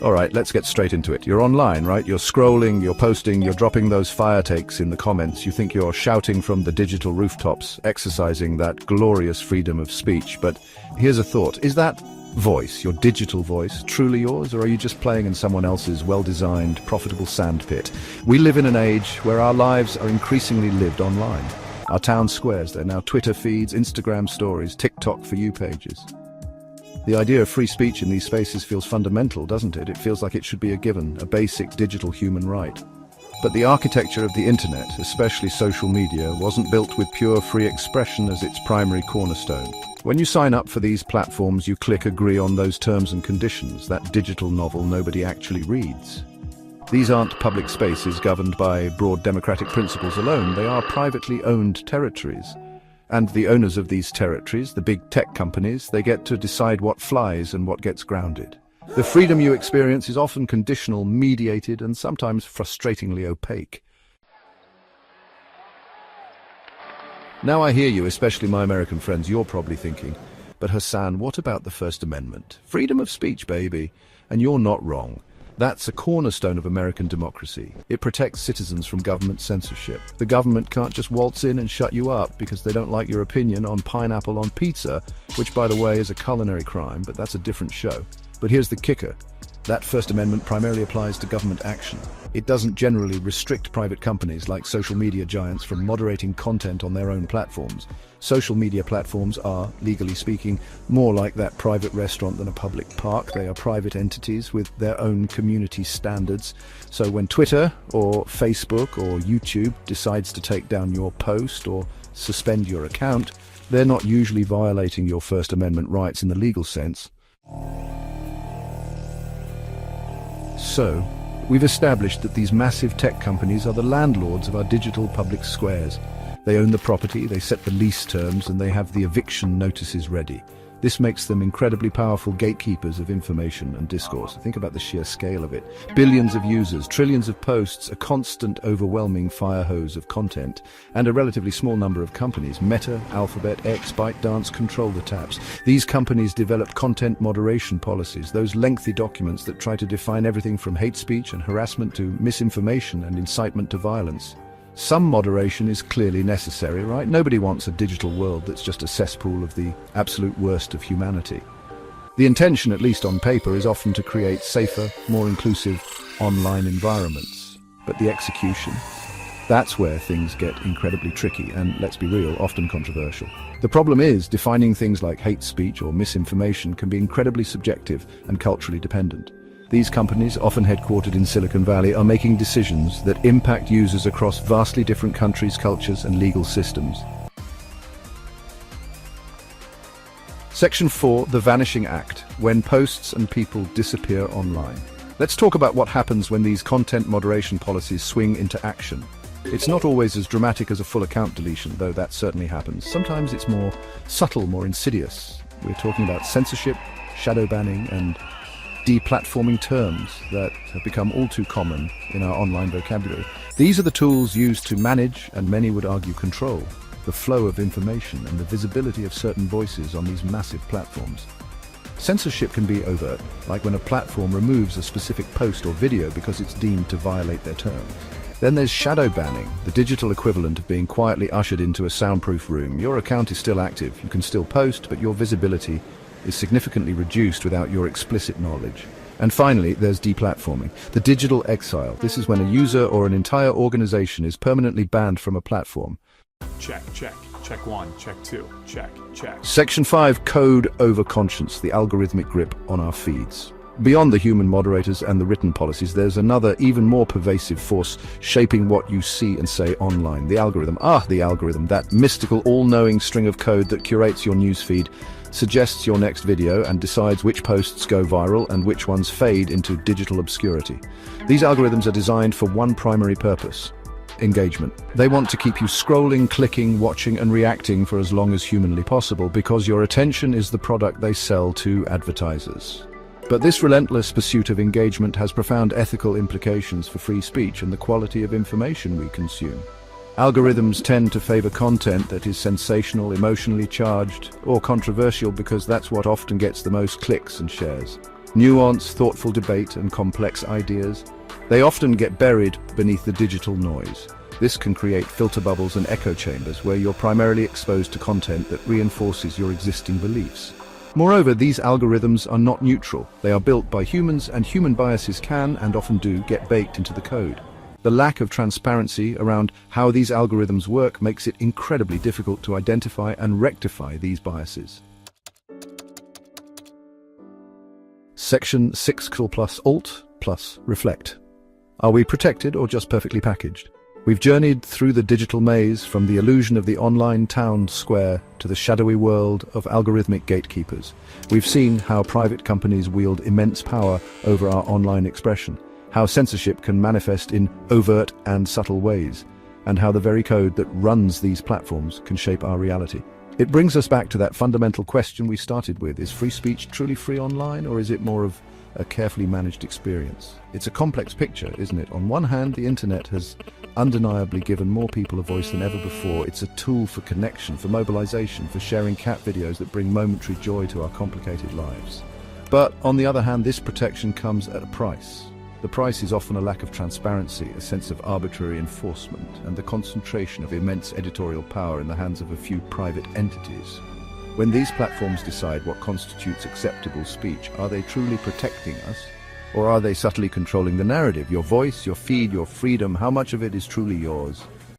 All right, let's get straight into it. You're online, right? You're scrolling, you're posting, you're dropping those fire takes in the comments. You think you're shouting from the digital rooftops, exercising that glorious freedom of speech. But here's a thought. Is that voice, your digital voice, truly yours, or are you just playing in someone else's well-designed, profitable sandpit? We live in an age where our lives are increasingly lived online. Our town squares, they're now Twitter feeds, Instagram stories, TikTok For You pages. The idea of free speech in these spaces feels fundamental, doesn't it? It feels like it should be a given, a basic digital human right. But the architecture of the internet, especially social media, wasn't built with pure free expression as its primary cornerstone. When you sign up for these platforms, you click agree on those terms and conditions, that digital novel nobody actually reads. These aren't public spaces governed by broad democratic principles alone, they are privately owned territories. And the owners of these territories, the big tech companies, they get to decide what flies and what gets grounded. The freedom you experience is often conditional, mediated, and sometimes frustratingly opaque. Now I hear you, especially my American friends, you're probably thinking, but Hassan, what about the First Amendment? Freedom of speech, baby. And you're not wrong. That's a cornerstone of American democracy. It protects citizens from government censorship. The government can't just waltz in and shut you up because they don't like your opinion on pineapple on pizza, which, by the way, is a culinary crime, but that's a different show. But here's the kicker. That First Amendment primarily applies to government action. It doesn't generally restrict private companies like social media giants from moderating content on their own platforms. Social media platforms are, legally speaking, more like that private restaurant than a public park. They are private entities with their own community standards. So when Twitter or Facebook or YouTube decides to take down your post or suspend your account, they're not usually violating your First Amendment rights in the legal sense. So, we've established that these massive tech companies are the landlords of our digital public squares. They own the property, they set the lease terms, and they have the eviction notices ready. This makes them incredibly powerful gatekeepers of information and discourse. Think about the sheer scale of it. Billions of users, trillions of posts, a constant, overwhelming fire hose of content, and a relatively small number of companies. Meta, Alphabet, X, ByteDance control the taps. These companies develop content moderation policies, those lengthy documents that try to define everything from hate speech and harassment to misinformation and incitement to violence. Some moderation is clearly necessary, right? Nobody wants a digital world that's just a cesspool of the absolute worst of humanity. The intention, at least on paper, is often to create safer, more inclusive online environments. But the execution, that's where things get incredibly tricky and, let's be real, often controversial. The problem is, defining things like hate speech or misinformation can be incredibly subjective and culturally dependent. These companies, often headquartered in Silicon Valley, are making decisions that impact users across vastly different countries, cultures, and legal systems. Section 4, the Vanishing Act, when posts and people disappear online. Let's talk about what happens when these content moderation policies swing into action. It's not always as dramatic as a full account deletion, though that certainly happens. Sometimes it's more subtle, more insidious. We're talking about censorship, shadow banning, and deplatforming terms that have become all too common in our online vocabulary. These are the tools used to manage, and many would argue control, the flow of information and the visibility of certain voices on these massive platforms. Censorship can be overt, like when a platform removes a specific post or video because it's deemed to violate their terms. Then there's shadow banning, the digital equivalent of being quietly ushered into a soundproof room. Your account is still active, you can still post, but your visibility is significantly reduced without your explicit knowledge. And finally, there's deplatforming, the digital exile. This is when a user or an entire organization is permanently banned from a platform. Check, check. Check 1, check 2, check, check. Section 5, code over conscience, the algorithmic grip on our feeds. Beyond the human moderators and the written policies, there's another, even more pervasive force shaping what you see and say online. The algorithm. The algorithm, that mystical, all-knowing string of code that curates your newsfeed, suggests your next video, and decides which posts go viral and which ones fade into digital obscurity. These algorithms are designed for one primary purpose: engagement. They want to keep you scrolling, clicking, watching, and reacting for as long as humanly possible, because your attention is the product they sell to advertisers. But this relentless pursuit of engagement has profound ethical implications for free speech and the quality of information we consume. Algorithms tend to favor content that is sensational, emotionally charged, or controversial because that's what often gets the most clicks and shares. Nuance, thoughtful debate, and complex ideas. They often get buried beneath the digital noise. This can create filter bubbles and echo chambers where you're primarily exposed to content that reinforces your existing beliefs. Moreover, these algorithms are not neutral. They are built by humans, and human biases can, and often do, get baked into the code. The lack of transparency around how these algorithms work makes it incredibly difficult to identify and rectify these biases. Section 6 plus Alt plus Reflect. Are we protected or just perfectly packaged? We've journeyed through the digital maze from the illusion of the online town square to the shadowy world of algorithmic gatekeepers. We've seen how private companies wield immense power over our online expression, how censorship can manifest in overt and subtle ways, and how the very code that runs these platforms can shape our reality. It brings us back to that fundamental question we started with: is free speech truly free online, or is it more of a carefully managed experience? It's a complex picture, isn't it? On one hand, the internet has undeniably given more people a voice than ever before. It's a tool for connection, for mobilization, for sharing cat videos that bring momentary joy to our complicated lives. But on the other hand, this protection comes at a price. The price is often a lack of transparency, a sense of arbitrary enforcement, and the concentration of immense editorial power in the hands of a few private entities. When these platforms decide what constitutes acceptable speech, are they truly protecting us? Or are they subtly controlling the narrative? Your voice, your feed, your freedom, how much of it is truly yours?